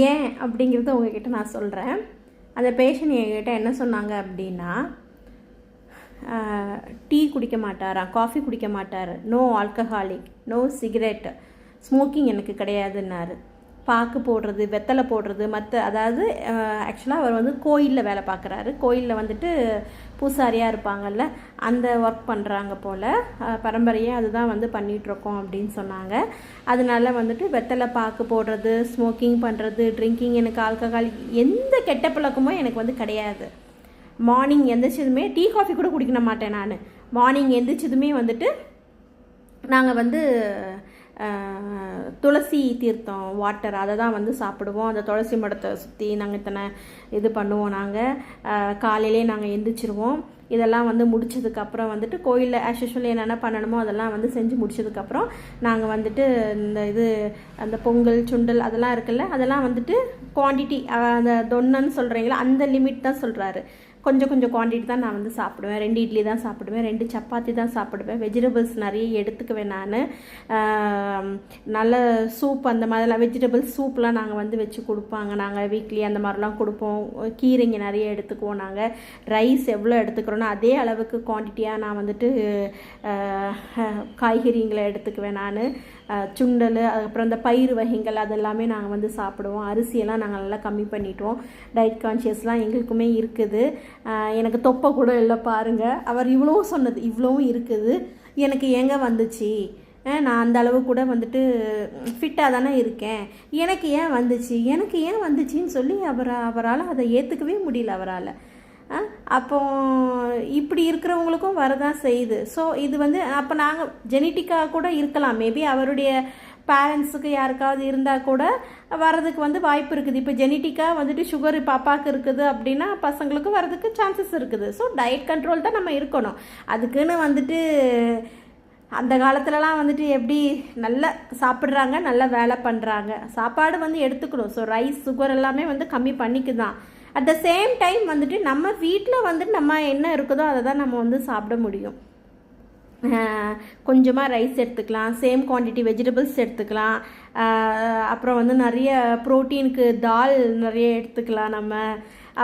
ஏன் அப்படிங்கிறத உங்ககிட்ட நான் சொல்கிறேன். அந்த பேஷண்ட் என்கிட்ட என்ன சொன்னாங்க அப்படின்னா, டீ குடிக்க மாட்டாராம், காஃபி குடிக்க மாட்டார், no alcoholic, no cigarette, smoking எனக்கு கிடையாதுன்னாரு. பாக்கு போடுறது, வெத்தலை போடுறது, அதாவது ஆக்சுவலாக அவர் வந்து கோயிலில் வேலை பார்க்குறாரு. கோயிலில் வந்துட்டு பூசாரியாக இருப்பாங்கல்ல, அந்த ஒர்க் பண்ணுறாங்க போல், பரம்பரையாக அதுதான் வந்து பண்ணிகிட்ருக்கோம் அப்படின்னு சொன்னாங்க. அதனால வந்துட்டு வெத்தலை பாக்கு போடுறது, ஸ்மோக்கிங் பண்ணுறது, ட்ரிங்கிங், எனக்கு ஆல்கஹால் எந்த கெட்ட பழக்கமும் எனக்கு வந்து கிடையாது. மார்னிங் எந்திரிச்சதுமே டீ காஃபி கூட குடிக்க மாட்டேன் நான். மார்னிங் எந்திரிச்சதுமே வந்துட்டு நாங்கள் வந்து துளசி தீர்த்தம் வாட்டர் அதை தான் வந்து சாப்பிடுவோம். அந்த துளசி மடத்தை சுற்றி நாங்கள் இத்தனை இது பண்ணுவோம். நாங்கள் காலையிலே நாங்கள் எந்திரிச்சிருவோம். இதெல்லாம் வந்து முடிச்சதுக்கப்புறம் வந்துட்டு கோயிலில் ஆஸ் யூஷுவல் என்னென்ன பண்ணணுமோ அதெல்லாம் வந்து செஞ்சு முடிச்சதுக்கப்புறம் நாங்கள் வந்துட்டு அந்த பொங்கல் சுண்டல் அதெல்லாம் இருக்குல்ல, அதெல்லாம் வந்துட்டு குவான்டிட்டி, அந்த தொன்னன்னு சொல்கிறீங்களா அந்த லிமிட் தான் சொல்கிறாரு. கொஞ்சம் கொஞ்சம் குவான்டிட்டி தான் நான் வந்து சாப்பிடுவேன். 2 இட்லி தான் சாப்பிடுவேன், 2 சப்பாத்தி தான் சாப்பிடுவேன். வெஜிடபிள்ஸ் நிறைய எடுத்துக்குவேன் நான். நல்ல சூப் அந்த மாதிரிலாம் வெஜிடபிள்ஸ் சூப்லாம் நாங்கள் வந்து வச்சு கொடுப்பாங்க. நாங்கள் வீக்லி அந்த மாதிரிலாம் கொடுப்போம். கீரைங்க நிறைய எடுத்துக்குவோம். நாங்கள் ரைஸ் எவ்வளோ எடுத்துக்கிறோன்னா அதே அளவுக்கு குவான்டிட்டியாக நான் வந்துட்டு காய்கறிங்களை எடுத்துக்குவேன் நான். சுண்டல், அதுக்கப்புறம் இந்த பயிறு வகைகள் அதெல்லாமே நாங்கள் வந்து சாப்பிடுவோம். அரிசியெல்லாம் நாங்கள் நல்லா கம்மி பண்ணிட்டோம். டயட் கான்ஷியஸ்லாம் எங்களுக்குமே இருக்குது. எனக்கு தொப்பை கூட இல்லை பாருங்கள். அவர் இவ்வளவும் சொன்னது இவ்வளவும் இருக்குது, எனக்கு எங்கே வந்துச்சு? நான் அந்த அளவு கூட வந்துட்டு ஃபிட்டாக தானே இருக்கேன், எனக்கு ஏன் வந்துச்சின்னு சொல்லி அவரால் அதை ஏற்றுக்கவே முடியல அவரால். அப்போ இப்படி இருக்கிறவங்களுக்கும் வரதான் செய்யுது. ஸோ இது வந்து அப்போ நாங்கள் ஜெனட்டிக்காக கூட இருக்கலாம். மேபி அவருடைய பேரண்ட்ஸுக்கு யாருக்காவது இருந்தால் கூட வரதுக்கு வந்து வாய்ப்பு இருக்குது. இப்போ ஜெனட்டிக்காக வந்துட்டு சுகர் பாப்பாவுக்கு இருக்குது அப்படின்னா பசங்களுக்கும் வரதுக்கு சான்சஸ் இருக்குது. ஸோ டயட் கண்ட்ரோல் தான் நம்ம இருக்கணும். அதுக்குன்னு வந்துட்டு அந்த காலத்துலலாம் வந்துட்டு எப்படி நல்லா சாப்பிட்றாங்க, நல்லா வேலை பண்ணுறாங்க, சாப்பாடு வந்து எடுத்துக்கணும். ஸோ ரைஸ் சுகர் எல்லாமே வந்து கம்மி பண்ணிக்குதான். அட் த சேம் டைம் வந்துட்டு நம்ம வீட்டில் வந்துட்டு நம்ம என்ன இருக்குதோ அதை தான் நம்ம வந்து சாப்பிட முடியும். கொஞ்சமாக ரைஸ் எடுத்துக்கலாம், சேம் குவான்டிட்டி வெஜிடபிள்ஸ் எடுத்துக்கலாம். அப்புறம் வந்து நிறைய ப்ரோட்டீனுக்கு தால் நிறைய எடுத்துக்கலாம் நம்ம.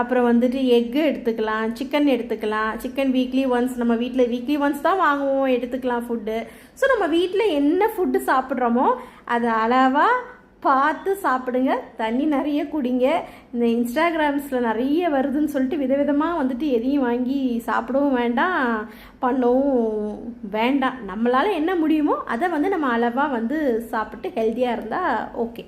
அப்புறம் வந்துட்டு எக்கு எடுத்துக்கலாம், சிக்கன் எடுத்துக்கலாம். சிக்கன் வீக்லி ஒன்ஸ், நம்ம வீட்டில் வீக்லி ஒன்ஸ் தான் வாங்குவோம், எடுத்துக்கலாம் ஃபுட்டு. ஸோ நம்ம வீட்டில் என்ன ஃபுட்டு சாப்பிட்றோமோ அதை அளவாக பார்த்து சாப்பிடுங்க. தண்ணி நிறைய குடிங்க. இந்த இன்ஸ்டாகிராம்ஸில் நிறைய வருதுன்னு சொல்லிட்டு விதவிதமாக வந்துட்டு எதையும் வாங்கி சாப்பிடவும் வேண்டாம், பண்ணவும் வேண்டாம். நம்மளால் என்ன முடியுமோ அதை வந்து நம்ம அளவாக வந்து சாப்பிட்டு ஹெல்த்தியாக இருந்தால் ஓகே.